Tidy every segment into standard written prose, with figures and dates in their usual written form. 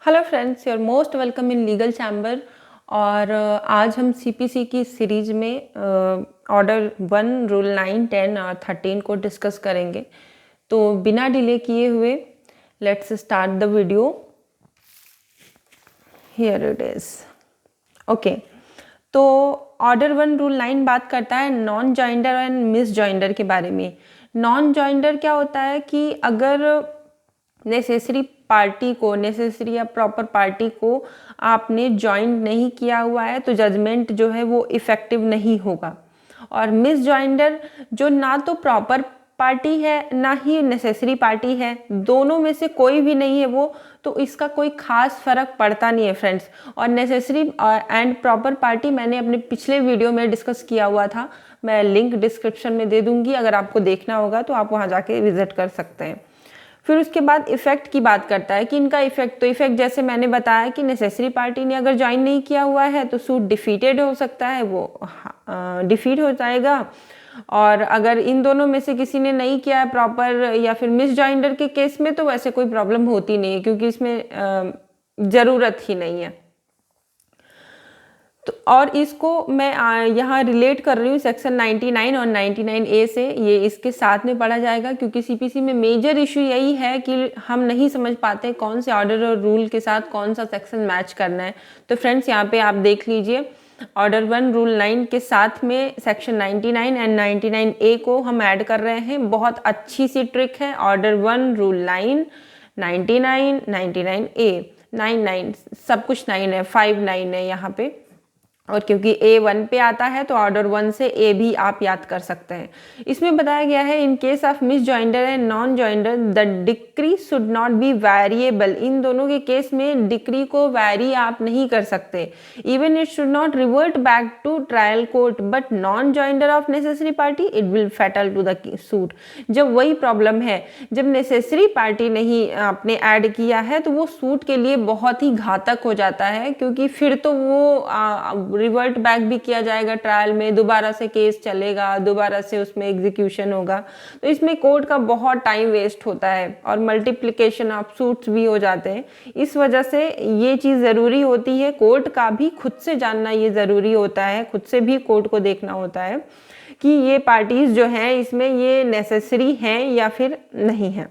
Hello friends, your most welcome in legal chamber. और आज हम सीपीसी की सीरीज में ऑर्डर 1, रूल 9, 10 और 13 को डिस्कस करेंगे। तो बिना डिले किए हुए let's start the video. Here it is. Okay, तो ऑर्डर 1 रूल 9 बात करता है non joinder and miss joinder के बारे में। नॉन जॉइंडर क्या होता है कि अगर नेसेसरी पार्टी को, नेसेसरी या प्रॉपर पार्टी को आपने ज्वाइन नहीं किया हुआ है तो जजमेंट जो है वो इफ़ेक्टिव नहीं होगा। और मिस जॉइंडर जो ना तो प्रॉपर पार्टी है ना ही नेसेसरी पार्टी है, दोनों में से कोई भी नहीं है वो, तो इसका कोई खास फर्क पड़ता नहीं है फ्रेंड्स। और नेसेसरी एंड प्रॉपर पार्टी मैंने अपने पिछले वीडियो में डिस्कस किया हुआ था, मैं लिंक डिस्क्रिप्शन में दे दूंगी, अगर आपको देखना होगा तो आप वहाँ जाके विजिट कर सकते हैं। फिर उसके बाद इफेक्ट की बात करता है कि इनका इफेक्ट, तो इफेक्ट जैसे मैंने बताया कि नेसेसरी पार्टी ने अगर ज्वाइन नहीं किया हुआ है तो सूट डिफीटेड हो सकता है, वो डिफीट हो जाएगा। और अगर इन दोनों में से किसी ने नहीं किया है प्रॉपर या फिर मिस जॉइंडर के केस में तो वैसे कोई प्रॉब्लम होती नहीं है, क्योंकि इसमें ज़रूरत ही नहीं है। तो और इसको मैं यहाँ रिलेट कर रही हूँ सेक्शन 99 और 99A से, ये इसके साथ में पढ़ा जाएगा, क्योंकि सीपीसी में मेजर इशू यही है कि हम नहीं समझ पाते कौन से ऑर्डर और रूल के साथ कौन सा सेक्शन मैच करना है। तो फ्रेंड्स यहाँ पे आप देख लीजिए, ऑर्डर 1 रूल 9 के साथ में सेक्शन 99 एंड 99A को हम ऐड कर रहे हैं। बहुत अच्छी सी ट्रिक है। ऑर्डर 1 रूल 9, 99, 99A, 99 सब कुछ 9 है, 5 9 है यहाँ पे। और क्योंकि ए 1 पे आता है तो ऑर्डर 1 से ए भी आप याद कर सकते हैं। इसमें बताया गया है in case of misjoinder and non joinder the decree should not be variable. इन दोनों के केस में डिक्री को वैरी आप नहीं कर सकते। Even it should not revert back to trial court but non joinder of necessary party it will fatal to the suit. जब वही प्रॉब्लम है, जब नेसेसरी पार्टी नहीं आपने ऐड किया है तो वो सूट के लिए बहुत ही घातक हो जाता है, क्योंकि फिर तो वो रिवर्ट बैक भी किया जाएगा ट्रायल में, दोबारा से केस चलेगा, दोबारा से उसमें एग्जीक्यूशन होगा। तो इसमें कोर्ट का बहुत टाइम वेस्ट होता है और मल्टीप्लिकेशन ऑफ सूट्स भी हो जाते हैं। इस वजह से ये चीज़ ज़रूरी होती है, कोर्ट का भी खुद से जानना ये ज़रूरी होता है, खुद से भी कोर्ट को देखना होता है कि ये पार्टीज़ जो हैं इसमें ये नेसेसरी हैं या फिर नहीं है।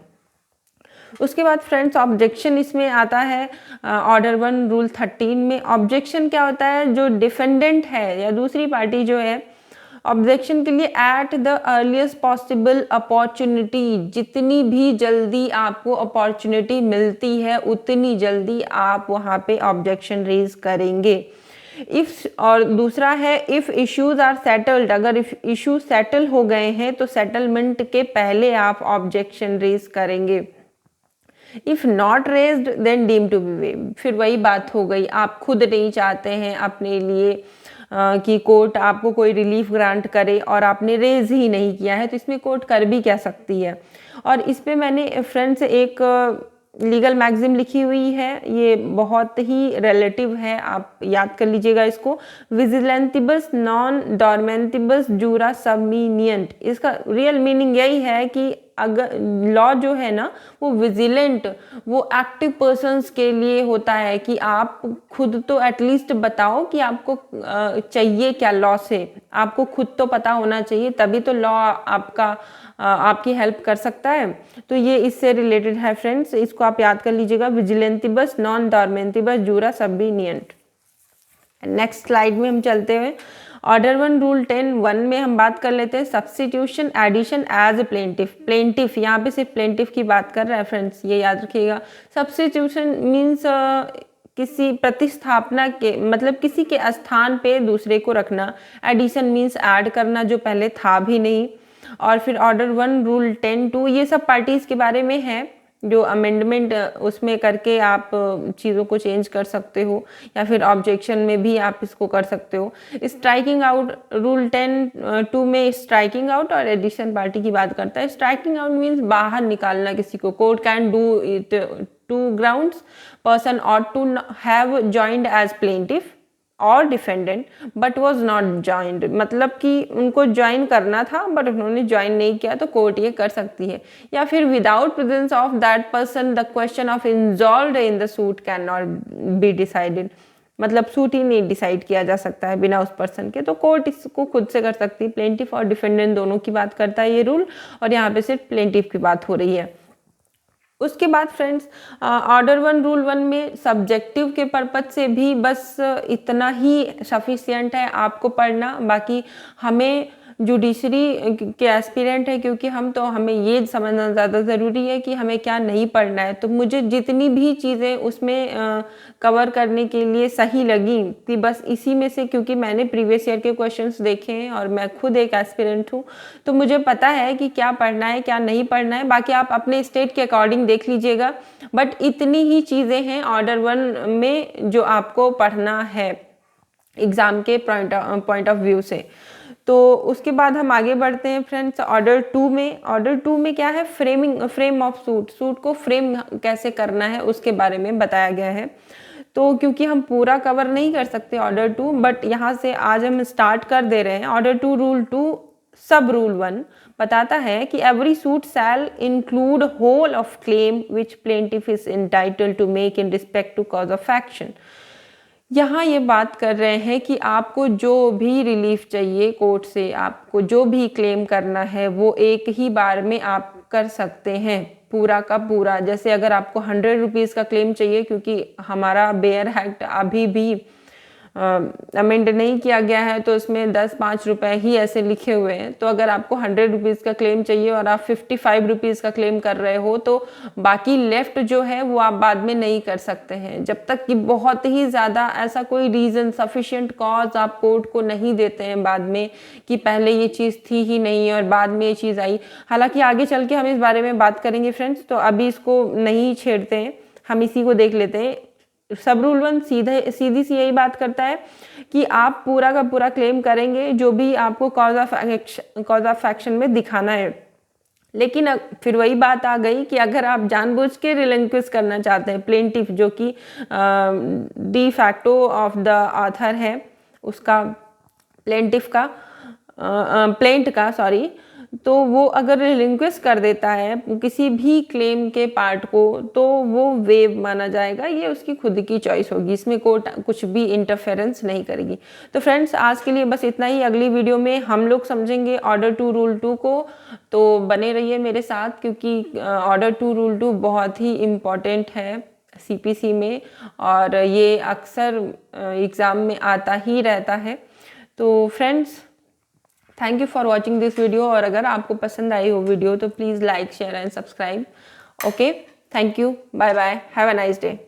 उसके बाद फ्रेंड्स ऑब्जेक्शन इसमें आता है ऑर्डर 1 रूल 13 में। ऑब्जेक्शन क्या होता है, जो डिफेंडेंट है या दूसरी पार्टी जो है, ऑब्जेक्शन के लिए at the earliest possible opportunity, जितनी भी जल्दी आपको अपॉर्चुनिटी मिलती है उतनी जल्दी आप वहाँ पे ऑब्जेक्शन रेज करेंगे। इफ, और दूसरा है इफ़ इश्यूज आर सेटल्ड, अगर इशू सेटल हो गए हैं तो सेटलमेंट के पहले आप ऑब्जेक्शन रेज करेंगे। If not raised then deem to be waive. फिर वही बात हो गई, आप खुद नहीं चाहते हैं अपने लिए कि कोर्ट आपको कोई रिलीफ ग्रांट करे और आपने रेज ही नहीं किया है, तो इसमें कोर्ट कर भी क्या सकती है। और इस पे मैंने फ्रेंड्स एक लीगल मैगजीन लिखी हुई है, ये बहुत ही रिलेटिव है, आप याद कर लीजिएगा इसको। विजिलेंटिबस नॉन डॉर्मेंटिबस जूरा सबमीनियंट, इसका रियल मीनिंग यही है कि अगर लॉ जो है ना वो विजिलेंट, वो एक्टिव पर्सन्स के लिए होता है कि आप खुद तो एटलीस्ट बताओ कि आपको चाहिए क्या लॉ से, आपको खुद तो पता होना चाहिए, तभी तो लॉ आपकी हेल्प कर सकता है। तो ये इससे रिलेटेड है फ्रेंड्स, इसको आप याद कर लीजिएगा, विजिलेंटिबस नॉन डॉर्मेंटिबस जूरा सबमीनियंट। नेक्स्ट स्लाइड में हम चलते हुए ऑर्डर 1 रूल 10(1) में हम बात कर लेते हैं substitution addition as a plaintiff. Plaintiff यहाँ पे सिर्फ प्लेंटिफ की बात कर रहा है फ्रेंड्स, ये याद रखिएगा। सब्स्टिट्यूशन मीन्स किसी प्रतिस्थापना के, मतलब किसी के स्थान पे दूसरे को रखना। एडिशन मीन्स ऐड करना जो पहले था भी नहीं। और फिर ऑर्डर 1 रूल 10(2) ये सब पार्टीज के बारे में है, जो अमेंडमेंट उसमें करके आप चीज़ों को चेंज कर सकते हो, या फिर ऑब्जेक्शन में भी आप इसको कर सकते हो। स्ट्राइकिंग आउट रूल 10(2) में स्ट्राइकिंग आउट और एडिशन पार्टी की बात करता है। स्ट्राइकिंग आउट मीन्स बाहर निकालना किसी को। Court can do it 2 grounds, person ought to have joined as plaintiff और defendant but was not joined, मतलब कि उनको ज्वाइन करना था बट उन्होंने ज्वाइन नहीं किया, तो कोर्ट ये कर सकती है। या फिर without presence of that person the question of involved in the suit can not be decided, मतलब सूट ही नहीं डिसाइड किया जा सकता है बिना उस पर्सन के, तो कोर्ट इसको खुद से कर सकती है। प्लेंटिफ और डिफेंडेंट दोनों की बात करता है ये रूल, और यहाँ पे सिर्फ प्लेंटिफ की बात हो रही है। उसके बाद फ्रेंड्स ऑर्डर 1 रूल 1 में सब्जेक्टिव के पर्पज से भी बस इतना ही सफिशिएंट है आपको पढ़ना। बाकी हमें जुडिशरी के एस्पिरेंट है, क्योंकि हमें ये समझना ज़्यादा ज़रूरी है कि हमें क्या नहीं पढ़ना है। तो मुझे जितनी भी चीज़ें उसमें कवर करने के लिए सही लगी थी, बस इसी में से, क्योंकि मैंने प्रीवियस ईयर के क्वेश्चंस देखे हैं और मैं खुद एक एस्पिरेंट हूँ, तो मुझे पता है कि क्या पढ़ना है क्या नहीं पढ़ना है। बाकी आप अपने स्टेट के अकॉर्डिंग देख लीजिएगा, बट इतनी ही चीज़ें हैं ऑर्डर 1 में जो आपको पढ़ना है एग्ज़ाम के पॉइंट ऑफ व्यू से। तो उसके बाद हम आगे बढ़ते हैं फ्रेंड्स ऑर्डर 2 में। ऑर्डर 2 में क्या है, फ्रेम ऑफ सूट को फ्रेम कैसे करना है उसके बारे में बताया गया है। तो क्योंकि हम पूरा कवर नहीं कर सकते ऑर्डर 2, बट यहाँ से आज हम स्टार्ट कर दे रहे हैं। ऑर्डर 2 रूल 2 सब रूल 1 बताता है कि every suit shall include whole of claim which plaintiff is entitled to make in respect to cause of action. यहाँ ये बात कर रहे हैं कि आपको जो भी रिलीफ चाहिए कोर्ट से, आपको जो भी क्लेम करना है वो एक ही बार में आप कर सकते हैं, पूरा का पूरा। जैसे अगर आपको 100 रुपीज़ का क्लेम चाहिए, क्योंकि हमारा बेयर एक्ट अभी भी अमेंड नहीं किया गया है, तो उसमें 10-5 रुपए ही ऐसे लिखे हुए हैं। तो अगर आपको 100 रुपीज़ का क्लेम चाहिए और आप 55 रुपीज़ का क्लेम कर रहे हो, तो बाकी लेफ्ट जो है वो आप बाद में नहीं कर सकते हैं, जब तक कि बहुत ही ज़्यादा ऐसा कोई रीज़न सफिशिएंट कॉज आप कोर्ट को नहीं देते हैं बाद में कि पहले ये चीज़ थी ही नहीं और बाद में ये चीज़ आई। हालांकि आगे चल के हम इस बारे में बात करेंगे फ्रेंड्स, तो अभी इसको नहीं छेड़ते हैं, हम इसी को देख लेते हैं। सब रूल 1 सीधी सी यही बात करता है कि आप पूरा का पूरा क्लेम करेंगे जो भी आपको कॉज ऑफ एक्शन में दिखाना है। लेकिन फिर वही बात आ गई कि अगर आप जानबूझ के रिलिंक्विश करना चाहते हैं, प्लेंटिफ जो कि de facto of the author है उसका, प्लेंट का सॉरी, तो वो अगर रिलिंक्विश कर देता है किसी भी क्लेम के पार्ट को, तो वो वेव माना जाएगा। ये उसकी खुद की चॉइस होगी, इसमें कोर्ट कुछ भी इंटरफेरेंस नहीं करेगी। तो फ्रेंड्स आज के लिए बस इतना ही। अगली वीडियो में हम लोग समझेंगे ऑर्डर 2 रूल 2 को, तो बने रहिए मेरे साथ, क्योंकि ऑर्डर 2 रूल 2 बहुत ही इम्पॉर्टेंट है CPC में, और ये अक्सर एग्ज़ाम में आता ही रहता है। तो friends thank you for watching this video, और अगर आपको पसंद आई हो वीडियो तो please like share and subscribe. Okay, thank you, bye bye, have a nice day.